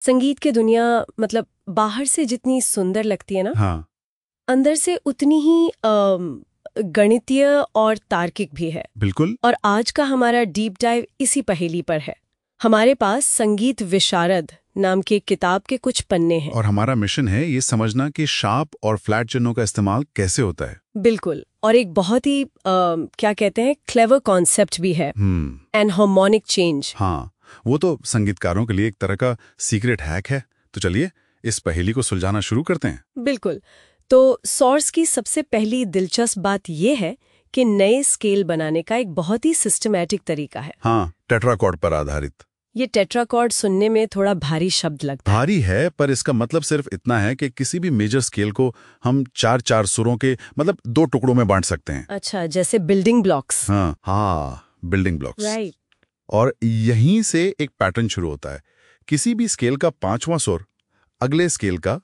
संगीत की दुनिया मतलब बाहर से जितनी सुंदर लगती है ना, हाँ, अंदर से उतनी ही गणितीय और तार्किक भी है। बिल्कुल। और आज का हमारा डीप डाइव इसी पहेली पर है। हमारे पास संगीत विशारद नाम की किताब के कुछ पन्ने हैं। और हमारा मिशन है ये समझना कि शार्प और फ्लैट चिन्हों का इस्तेमाल कैसे होता है। बिल्कुल। और एक बहुत ही क्या कहते हैं, क्लेवर कॉन्सेप्ट भी है, एनहार्मोनिक चेंज। हाँ, वो तो संगीतकारों के लिए एक तरह का सीक्रेट हैक है। तो चलिए इस पहेली को सुलझाना शुरू करते हैं। बिल्कुल। तो सॉर्स की सबसे पहली दिलचस्प बात यह है कि नए स्केल बनाने का एक बहुत ही सिस्टमैटिक तरीका है। हाँ, टेट्राकॉर्ड पर आधारित। ये टेट्राकॉर्ड सुनने में थोड़ा भारी शब्द लगता है। भारी है, पर इसका मतलब सिर्फ इतना है कि किसी भी मेजर स्केल को हम चार चार सुरों के मतलब दो टुकड़ों में बांट सकते हैं। अच्छा, जैसे बिल्डिंग ब्लॉक्स। हाँ, बिल्डिंग ब्लॉक्स। राइट। और यहीं से एक पैटर्न शुरू होता है। किसी भी स्केल का पांचवां सुर अगले स्केल का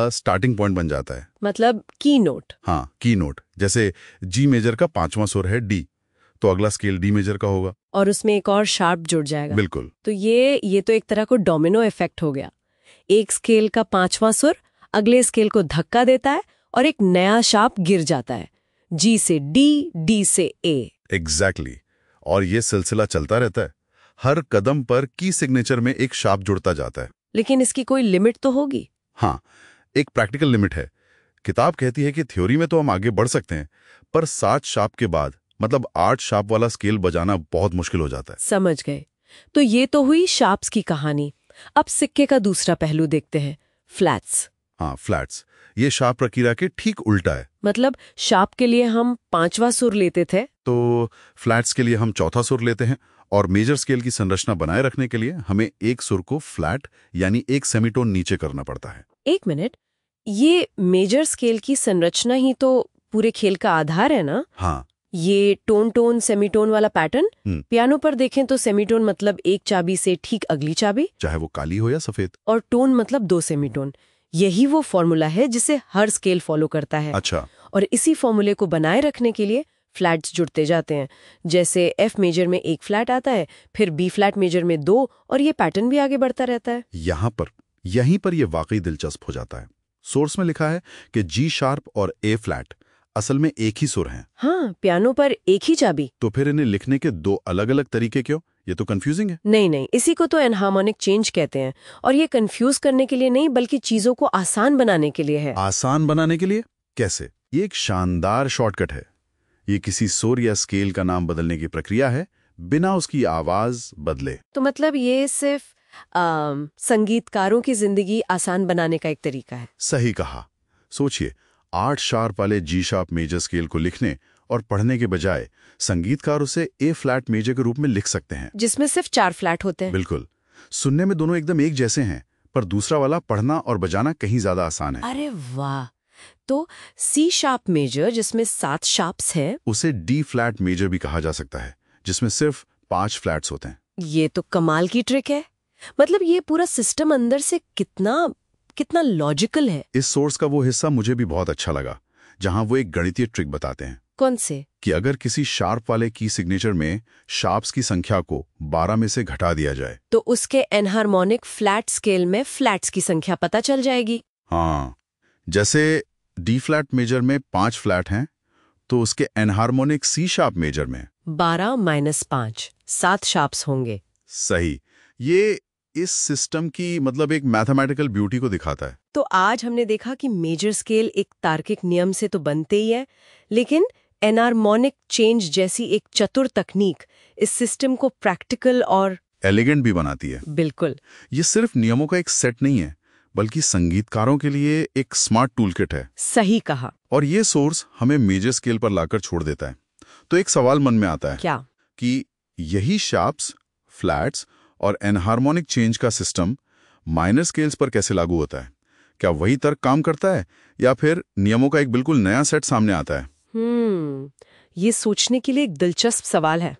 स्टार्टिंग पॉइंट बन जाता है। मतलब की नोट। हाँ, की नोट। जैसे जी मेजर का पांचवां सुर है डी, तो अगला स्केल डी मेजर का होगा। और उसमें एक और शार्प जुड़ जाएगा। बिल्कुल। तो ये तो एक तरह को डोमिनो इफेक्ट हो गया। एक स्केल का पांचवां सुर अगले स्केल को धक्का देता है और एक नया शार्प गिर जाता है। जी से डी, डी से ए। एग्जैक्टली। और ये सिलसिला चलता रहता है। हर कदम पर की सिग्नेचर में एक शार्प जुड़ता जाता है। लेकिन इसकी कोई लिमिट तो होगी। हाँ, एक प्रैक्टिकल लिमिट है। किताब कहती है कि थ्योरी में तो हम आगे बढ़ सकते हैं, पर 7 शार्प के बाद मतलब 8 शार्प वाला स्केल बजाना बहुत मुश्किल हो जाता है। समझ गए। तो ये तो हुई शार्प्स की कहानी। अब सिक्के का दूसरा पहलू देखते हैं, फ्लैट्स। हाँ, फ्लैट्स। ये शार्प प्रक्रिया के ठीक उल्टा है। मतलब शार्प के लिए हम पांचवा सुर लेते थे, तो फ्लैट्स के लिए हम चौथा सुर लेते हैं, और मेजर स्केल की संरचना बनाए रखने के लिए हमें एक सुर को फ्लैट यानी एक सेमीटोन नीचे करना पड़ता है। एक मिनट, ये मेजर स्केल की संरचना ही तो पूरे खेल का आधार है ना? हाँ। ये टोन टोन सेमीटोन वाला पैटर्न। पियानो पर देखें तो सेमीटोन मतलब एक चाबी से ठीक अगली चाबी, चाहे वो काली हो या सफेद। और टोन मतलब 2 सेमीटोन। यही वो फॉर्मूला है जिसे हर स्केल फॉलो करता है। अच्छा। और इसी फॉर्मूले को बनाए रखने के लिए फ्लैट्स जुड़ते जाते हैं। जैसे एफ मेजर में एक फ्लैट आता है, फिर बी फ्लैट मेजर में 2, और ये पैटर्न भी आगे बढ़ता रहता है। यहीं पर यह वाकई दिलचस्प हो जाता है। सोर्स में लिखा है कि जी शार्प और ए फ्लैट असल में एक ही सुर हैं। हाँ, पियानो पर एक ही चाबी। तो फिर इन्हें लिखने के 2 अलग-अलग तरीके क्यों? ये तो कंफ्यूजिंग है। नहीं, इसी को तो एनहार्मोनिक चेंज कहते हैं। और ये कंफ्यूज करने के लिए नहीं, बल्कि चीजों को आसान बनाने के लिए है। आसान बनाने के लिए? कैसे? ये एक शानदार शॉर्टकट है। ये किसी सुर या स्केल का नाम बदलने की प्रक्रिया है, बिना उसकी आवाज बदले। तो मतलब ये सिर्फ संगीतकारों की जिंदगी आसान बनाने का एक तरीका है। सही कहा। सोचिए, 8 शार्प वाले जी शार्प मेजर स्केल को लिखने और पढ़ने के बजाय संगीतकार उसे ए फ्लैट मेजर के रूप में लिख सकते हैं, जिसमें सिर्फ 4 फ्लैट होते हैं। बिल्कुल। सुनने में दोनों एकदम एक जैसे हैं, पर दूसरा वाला पढ़ना और बजाना कहीं ज्यादा आसान है। अरे वाह! तो सी शार्प मेजर जिसमें 7 शार्प्स हैं, उसे डी फ्लैट मेजर भी कहा जा सकता है, जिसमें सिर्फ 5 फ्लैट्स होते हैं। ये तो कमाल की ट्रिक है। मतलब ये पूरा सिस्टम अंदर से कितना लॉजिकल है। इस सोर्स का वो हिस्सा मुझे भी बहुत अच्छा लगा, जहां वो एक गणितीय ट्रिक बताते हैं। कौन से? कि अगर किसी शार्प वाले की सिग्नेचर में शार्प्स की संख्या को 12 में से घटा दिया जाए, तो उसके एनहार्मोनिक फ्लैट स्केल में फ्लैट्स की संख्या पता चल जाएगी। हाँ, जैसे डी फ्लैट मेजर में 5 फ्लैट हैं, तो उसके एनहार्मोनिक सी शार्प मेजर में 12 - 5 7 शार्प्स होंगे। सही। ये इस सिस्टम की मतलब एक मैथमेटिकल ब्यूटी को दिखाता है। तो आज हमने देखा कि मेजर स्केल एक तार्किक नियम से तो बनते ही है, लेकिन एनहार्मोनिक चेंज जैसी एक चतुर तकनीक इस सिस्टम को प्रैक्टिकल और एलिगेंट भी बनाती है। बिल्कुल। ये सिर्फ नियमों का एक सेट नहीं है, बल्कि संगीतकारों के लिए एक स्मार्ट टूलकिट है। सही कहा। और ये सोर्स हमें मेजर स्केल पर लाकर छोड़ देता है। तो एक सवाल मन में आता है, क्या? कि यही शार्प्स, फ्लैट्स और एनहार्मोनिक चेंज का सिस्टम माइनर स्केल्स पर कैसे लागू होता है? क्या वही तर्क काम करता है, या फिर नियमों का एक बिल्कुल नया सेट सामने आता है? ये सोचने के लिए एक दिलचस्प सवाल है।